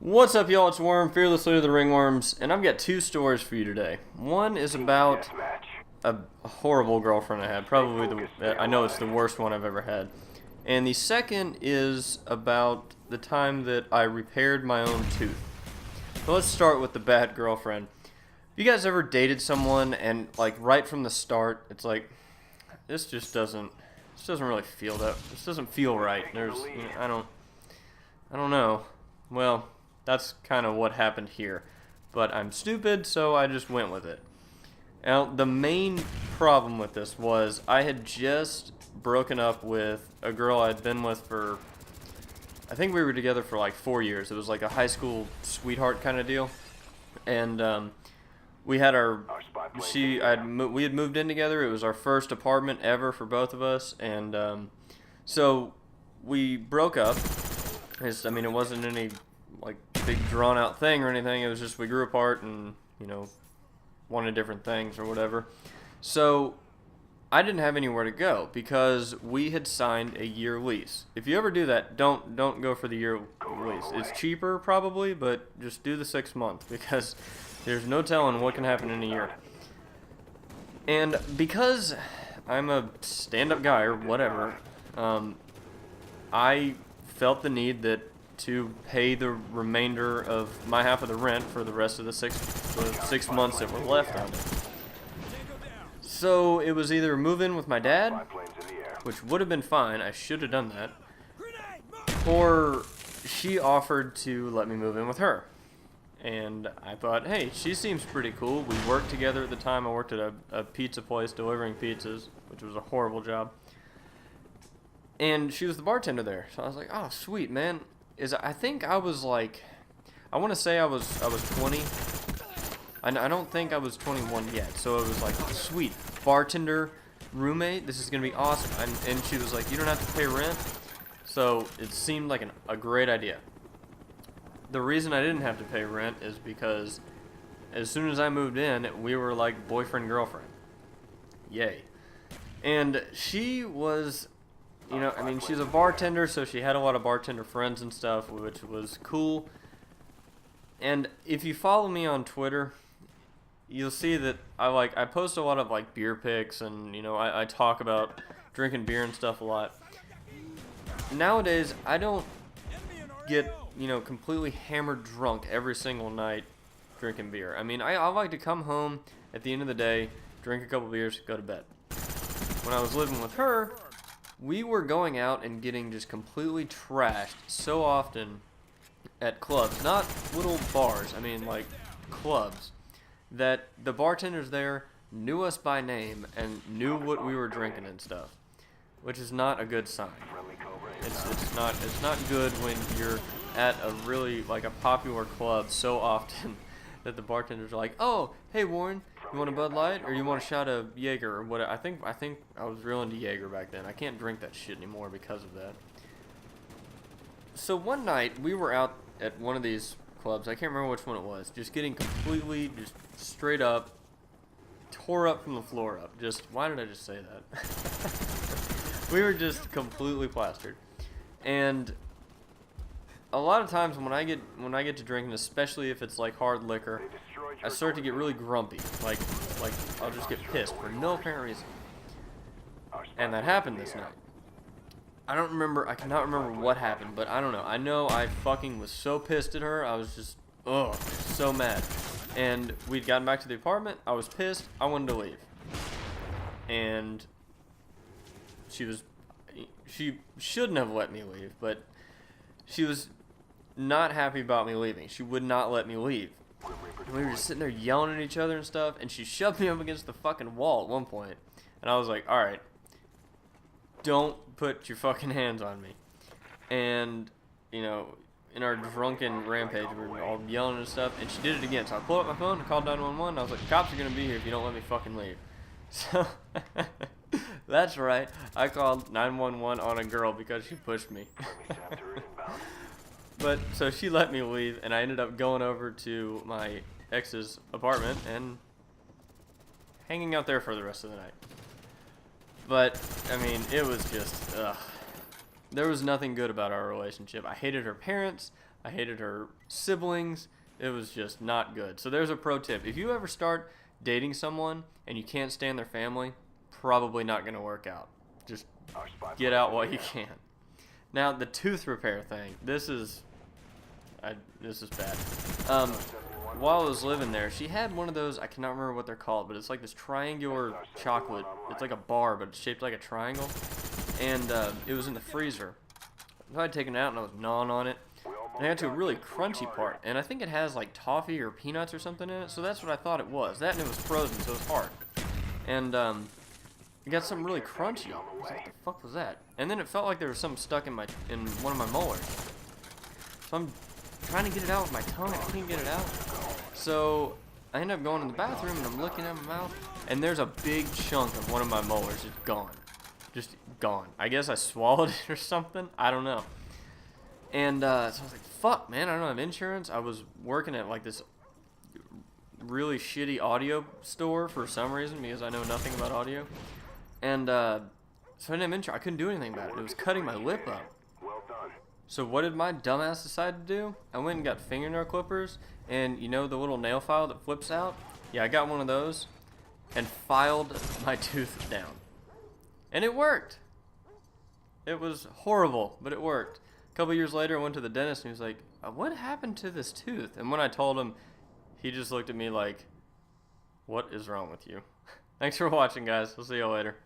What's up, y'all? It's Worm, Fearless Leader of the Ringworms, and I've got two stories for you today. One is about a horrible girlfriend I had, probably I know it's the worst one I've ever had. And the second is about the time that I repaired my own tooth. So let's start with the bad girlfriend. You guys ever dated someone and like right from the start, it's like this doesn't really feel this doesn't feel right. I don't know. Well, that's kind of what happened here. But I'm stupid, so I just went with it. Now, the main problem with this was I had just broken up with a girl I'd been with for, I think we were together for like 4 years. It was like a high school sweetheart kind of deal. And we had we had moved in together. It was our first apartment ever for both of us. And so we broke up. I mean, it wasn't any like big drawn out thing or anything. It was just we grew apart and, wanted different things or whatever. So I didn't have anywhere to go because we had signed a year lease. If you ever do that, don't go for the year lease. It's cheaper probably, but just do the 6 month because there's no telling what can happen in a year. And because I'm a stand-up guy or whatever, I felt the need to pay the remainder of my half of the rent for the rest of the six months that were left on it. So it was either move in with my dad, which would have been fine, I should have done that, or she offered to let me move in with her. And I thought, hey, she seems pretty cool. We worked together at the time. I worked at a pizza place delivering pizzas, which was a horrible job. And she was the bartender there. So I was like, oh, sweet, man. I think I was like, I want to say I was 20. I don't think I was 21 yet. So it was like, sweet, bartender, roommate, this is going to be awesome. And she was like, you don't have to pay rent. So it seemed like a great idea. The reason I didn't have to pay rent is because as soon as I moved in, we were like boyfriend-girlfriend. Yay. And she was... I mean, she's a bartender, so she had a lot of bartender friends and stuff, which was cool. And if you follow me on Twitter, you'll see that I post a lot of like beer pics, and I talk about drinking beer and stuff a lot. Nowadays, I don't get completely hammered drunk every single night drinking beer. I mean, I like to come home at the end of the day, drink a couple beers, go to bed. When I was living with her, we were going out and getting just completely trashed so often at clubs, not little bars, I mean like clubs, that the bartenders there knew us by name and knew what we were drinking and stuff, which is not a good sign. It's not good when you're at a really like a popular club so often that the bartenders are like, oh, hey Warren, you want a Bud Light or you want a shot of Jaeger or what? I think I was real into Jaeger back then. I can't drink that shit anymore because of that. So one night we were out at one of these clubs. I can't remember which one it was. Just getting completely just straight up tore up from the floor up. Just why did I just say that? We were just completely plastered. And a lot of times when I get to drinking, especially if it's like hard liquor, I start to get really grumpy. Like I'll just get pissed for no apparent reason. And that happened this night. I cannot remember what happened, but I don't know. I know I fucking was so pissed at her. I was just, so mad. And we'd gotten back to the apartment. I was pissed. I wanted to leave. And she shouldn't have let me leave, but she was not happy about me leaving. She would not let me leave. We were just sitting there yelling at each other and stuff, and she shoved me up against the fucking wall at one point. And I was like, alright, don't put your fucking hands on me. And, in our drunken rampage, we were all yelling and stuff, and she did it again. So I pulled up my phone and called 911, and I was like, the cops are going to be here if you don't let me fucking leave. So, that's right, I called 911 on a girl because she pushed me. But, so she let me leave, and I ended up going over to my ex's apartment and hanging out there for the rest of the night. But, I mean, it was just, there was nothing good about our relationship. I hated her parents. I hated her siblings. It was just not good. So there's a pro tip. If you ever start dating someone and you can't stand their family, probably not going to work out. Just get out while you can. Now, the tooth repair thing. This is bad. While I was living there, she had one of those, I cannot remember what they're called, but it's like this triangular chocolate. It's like a bar, but it's shaped like a triangle. And it was in the freezer. I had taken it out and I was gnawing on it. And I got to a really crunchy part. And I think it has like toffee or peanuts or something in it. So that's what I thought it was. That and it was frozen, so it was hard. And it got something really crunchy. I was like, what the fuck was that? And then it felt like there was something stuck in one of my molars. So I'm trying to get it out with my tongue. I can't get it out. So I end up going in the bathroom and I'm looking at my mouth. And there's a big chunk of one of my molars just gone. Just gone. I guess I swallowed it or something. I don't know. And so I was like, fuck, man, I don't have insurance. I was working at like this really shitty audio store for some reason because I know nothing about audio. And so I didn't have insurance. I couldn't do anything about it. It was cutting my lip up. So what did my dumbass decide to do? I went and got fingernail clippers. And you know the little nail file that flips out? Yeah, I got one of those and filed my tooth down. And it worked. It was horrible, but it worked. A couple years later, I went to the dentist and he was like, what happened to this tooth? And when I told him, he just looked at me like, what is wrong with you? Thanks for watching, guys. We'll see you all later.